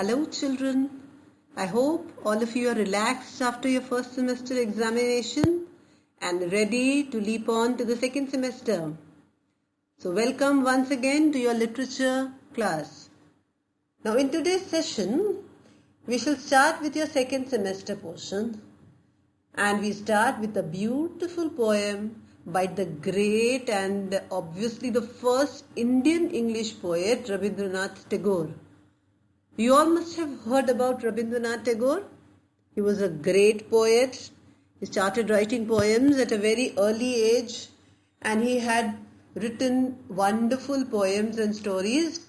hello children. I hope all of you are relaxed after your first semester examination and ready to leap on to the second semester. So welcome once again to your literature class. Now in today's session, we shall start with your second semester portion, and we start with a beautiful poem by the great and obviously the first Indian English poet Rabindranath Tagore. You all must have heard about Rabindranath Tagore. He was a great poet. He started writing poems at a very early age, and he had written wonderful poems and stories.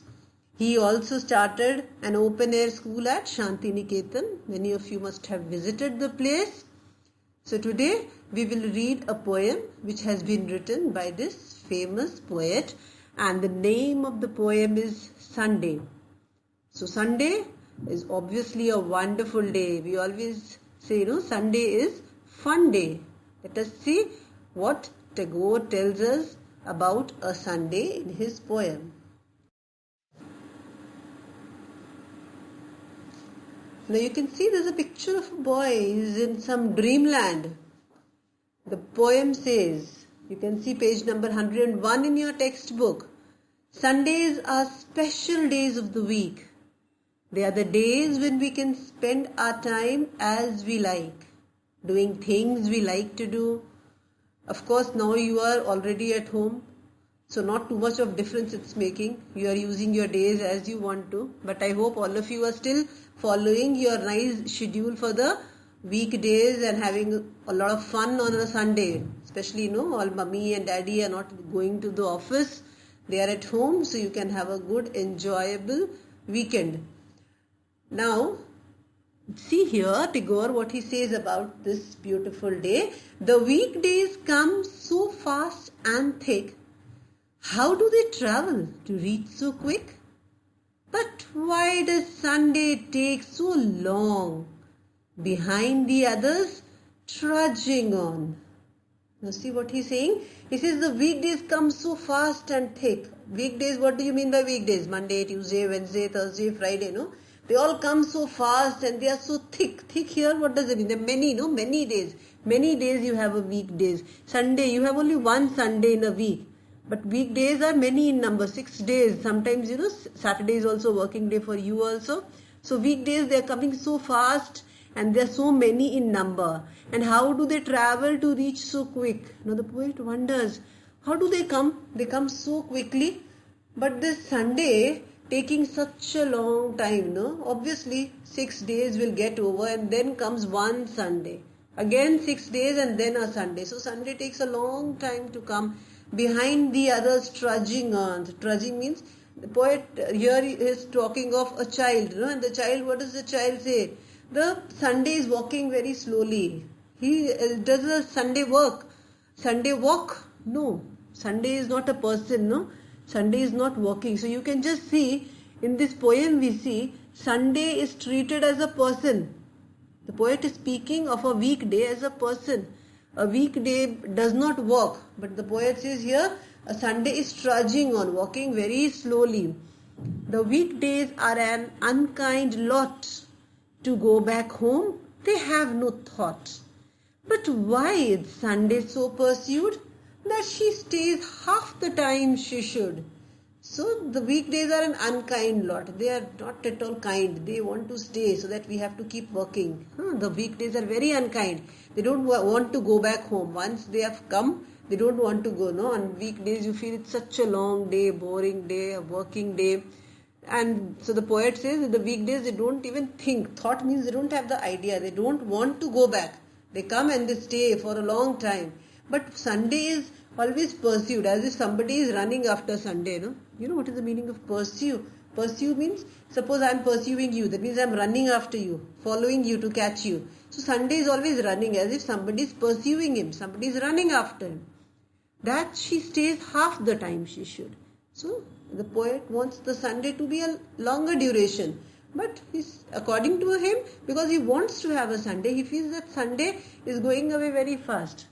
He also started an open-air school at Shantiniketan. Many of you must have visited the place. So today we will read a poem which has been written by this famous poet, and the name of the poem is Sunday. So Sunday is obviously a wonderful day. We always say, Sunday is fun day. Let us see what Tagore tells us about a Sunday in his poem. Now you can see there's a picture of a boy. He's in some dreamland. The poem says, you can see page number 101 in your textbook. Sundays are special days of the week. They are the days when we can spend our time as we like, doing things we like to do. Of course, now you are already at home, so not too much of difference it's making. You are using your days as you want to, but I hope all of you are still following your nice schedule for the weekdays and having a lot of fun on a Sunday. Especially, all mummy and daddy are not going to the office. They are at home, so you can have a good, enjoyable weekend. Now, see here, Tagore, what he says about this beautiful day. The weekdays come so fast and thick. How do they travel to reach so quick? But why does Sunday take so long? Behind the others, trudging on. Now see what he's saying? He says the weekdays come so fast and thick. Weekdays, what do you mean by weekdays? Monday, Tuesday, Wednesday, Thursday, Friday, They all come so fast and they are so thick. Thick here, what does it mean? There are many, many days. Many days you have a weekdays. Sunday, you have only one Sunday in a week. But weekdays are many in number, 6 days. Sometimes, Saturday is also working day for you also. So weekdays, they are coming so fast and there are so many in number. And how do they travel to reach so quick? Now the poet wonders, how do they come? They come so quickly. But this Sunday, taking such a long time, Obviously, 6 days will get over and then comes one Sunday. Again 6 days and then a Sunday. So Sunday takes a long time to come. Behind the others, trudging on. Trudging means, the poet here is talking of a child, and the child, what does the child say? The Sunday is walking very slowly. He does a Sunday work. Sunday walk? No. Sunday is not a person, Sunday is not walking. So you can just see, in this poem we see, Sunday is treated as a person. The poet is speaking of a weekday as a person. A weekday does not walk, but the poet says here, a Sunday is trudging on, walking very slowly. The weekdays are an unkind lot. To go back home, they have no thought. But why is Sunday so pursued that she stays half the time she should? So the weekdays are an unkind lot. They are not at all kind. They want to stay so that we have to keep working. The weekdays are very unkind. They don't want to go back home. Once they have come, they don't want to go. On weekdays you feel it's such a long day, boring day, a working day. And so the poet says that the weekdays they don't even think. Thought means they don't have the idea. They don't want to go back. They come and they stay for a long time. But Sunday is always pursued, as if somebody is running after Sunday, You know what is the meaning of pursue? Pursue means, suppose I am pursuing you. That means I am running after you, following you to catch you. So Sunday is always running, as if somebody is pursuing him. Somebody is running after him. That she stays half the time she should. So the poet wants the Sunday to be a longer duration. But according to him, because he wants to have a Sunday, he feels that Sunday is going away very fast.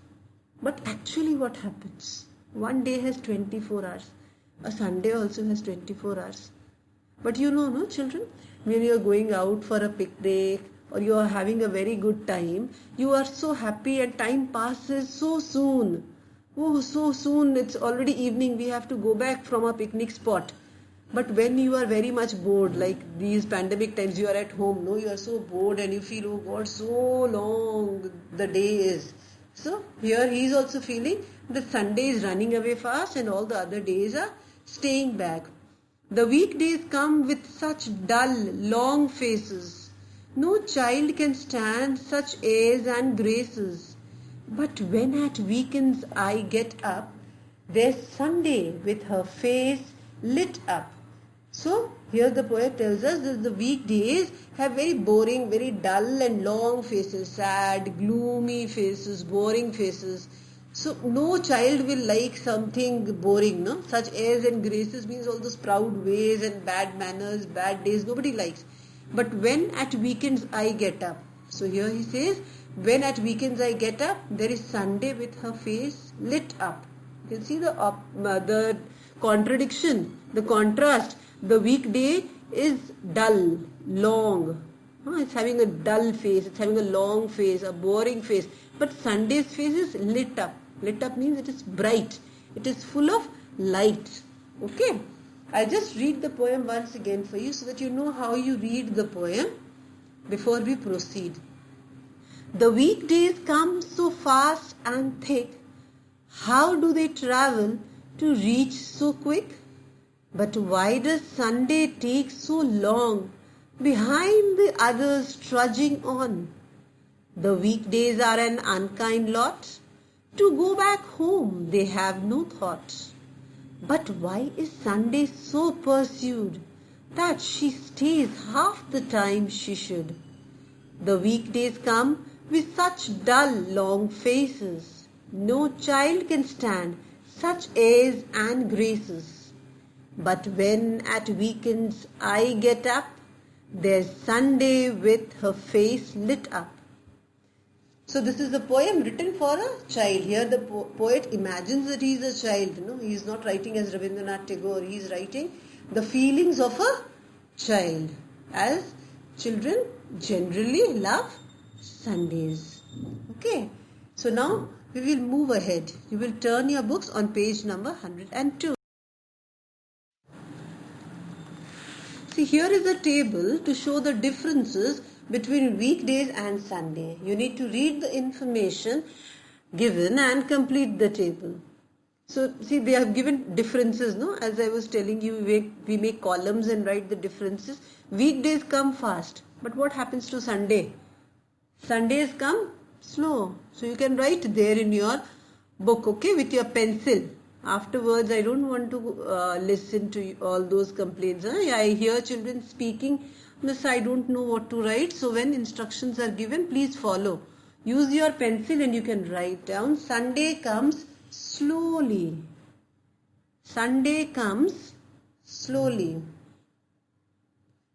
But actually what happens? One day has 24 hours. A Sunday also has 24 hours. But no, children, when you are going out for a picnic or you are having a very good time, you are so happy and time passes so soon. Oh, so soon, it's already evening, we have to go back from our picnic spot. But when you are very much bored, like these pandemic times, you are at home, no, you are so bored and you feel, oh God, so long the day is. So here he is also feeling that Sunday is running away fast and all the other days are staying back. The weekdays come with such dull, long faces. No child can stand such airs and graces. But when at weekends I get up, there's Sunday with her face lit up. So here the poet tells us that the weekdays have very boring, very dull and long faces, sad, gloomy faces, boring faces. So no child will like something boring, no? Such airs and graces means all those proud ways and bad manners, bad days, nobody likes. But when at weekends I get up. So here he says, when at weekends I get up, there is Sunday with her face lit up. You can see the contradiction, the contrast. The weekday is dull, long. It's having a dull face, it's having a long face, a boring face. But Sunday's face is lit up. Lit up means it is bright. It is full of light. Okay. I'll just read the poem once again for you so that you know how you read the poem before we proceed. The weekdays come so fast and thick. How do they travel to reach so quick? But why does Sunday take so long behind the others trudging on? The weekdays are an unkind lot. To go back home they have no thought. But why is Sunday so pursued that she stays half the time she should? The weekdays come with such dull, long faces. No child can stand such airs and graces. But when at weekends I get up, there's Sunday with her face lit up. So this is a poem written for a child. Here the poet imagines that he is a child. No, he is not writing as Rabindranath Tagore. He is writing the feelings of a child, as children generally love Sundays. Okay. So now we will move ahead. You will turn your books on page number 102. See, here is a table to show the differences between weekdays and Sunday. You need to read the information given and complete the table. So, see, they have given differences, no? As I was telling you, we make columns and write the differences. Weekdays come fast. But what happens to Sunday? Sundays come slow. So, you can write there in your book, okay, with your pencil. Afterwards, I don't want to listen to all those complaints. I hear children speaking. Miss, I don't know what to write. So when instructions are given, please follow. Use your pencil and you can write down. Sunday comes slowly. Sunday comes slowly.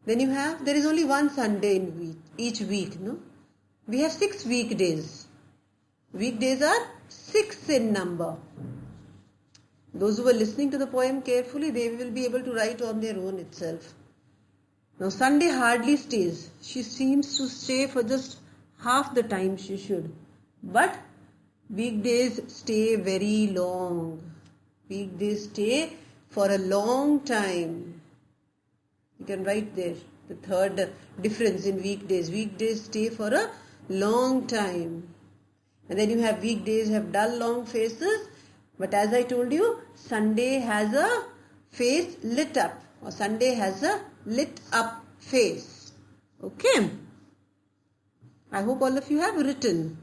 Then you have, there is only one Sunday in each week, no? We have 6 weekdays. Weekdays are 6 in number. Those who are listening to the poem carefully, they will be able to write on their own itself. Now Sunday hardly stays. She seems to stay for just half the time she should. But weekdays stay very long. Weekdays stay for a long time. You can write there the third difference in weekdays. Weekdays stay for a long time. And then you have weekdays have dull long faces. But as I told you, Sunday has a face lit up. Or Sunday has a lit up face. Okay. I hope all of you have written.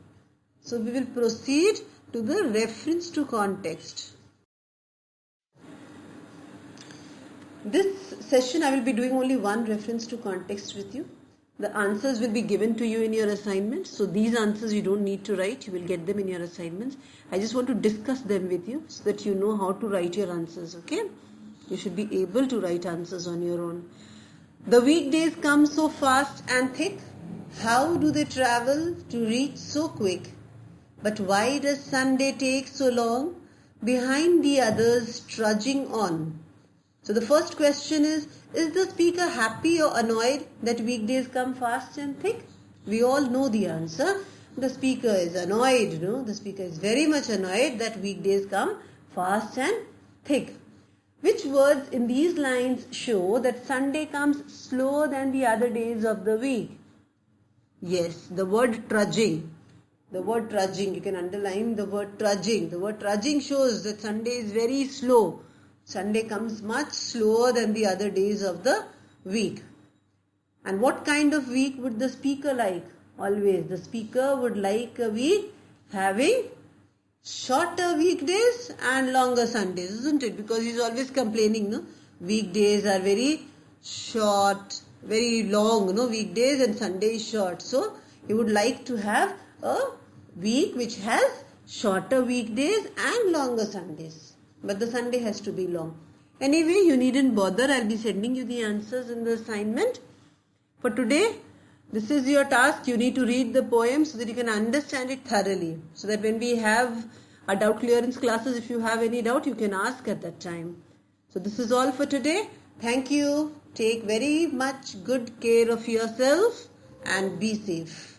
So we will proceed to the reference to context. This session I will be doing only one reference to context with you. The answers will be given to you in your assignments. So these answers you don't need to write. You will get them in your assignments. I just want to discuss them with you so that you know how to write your answers. Okay. You should be able to write answers on your own. The weekdays come so fast and thick. How do they travel to reach so quick? But why does Sunday take so long behind the others trudging on? So the first question is the speaker happy or annoyed that weekdays come fast and thick? We all know the answer. The speaker is annoyed, the speaker is very much annoyed that weekdays come fast and thick. Which words in these lines show that Sunday comes slower than the other days of the week? Yes, the word trudging. The word trudging, you can underline the word trudging. The word trudging shows that Sunday is very slow. Sunday comes much slower than the other days of the week. And what kind of week would the speaker like? Always, the speaker would like a week having shorter weekdays and longer Sundays, isn't it? Because he's always complaining, no? Weekdays are very short, very long, weekdays, and Sunday is short. So he would like to have a week which has shorter weekdays and longer Sundays. But the Sunday has to be long. Anyway, you needn't bother. I'll be sending you the answers in the assignment. For today, this is your task. You need to read the poem so that you can understand it thoroughly. So that when we have our doubt clearance classes, if you have any doubt, you can ask at that time. So this is all for today. Thank you. Take very much good care of yourself and be safe.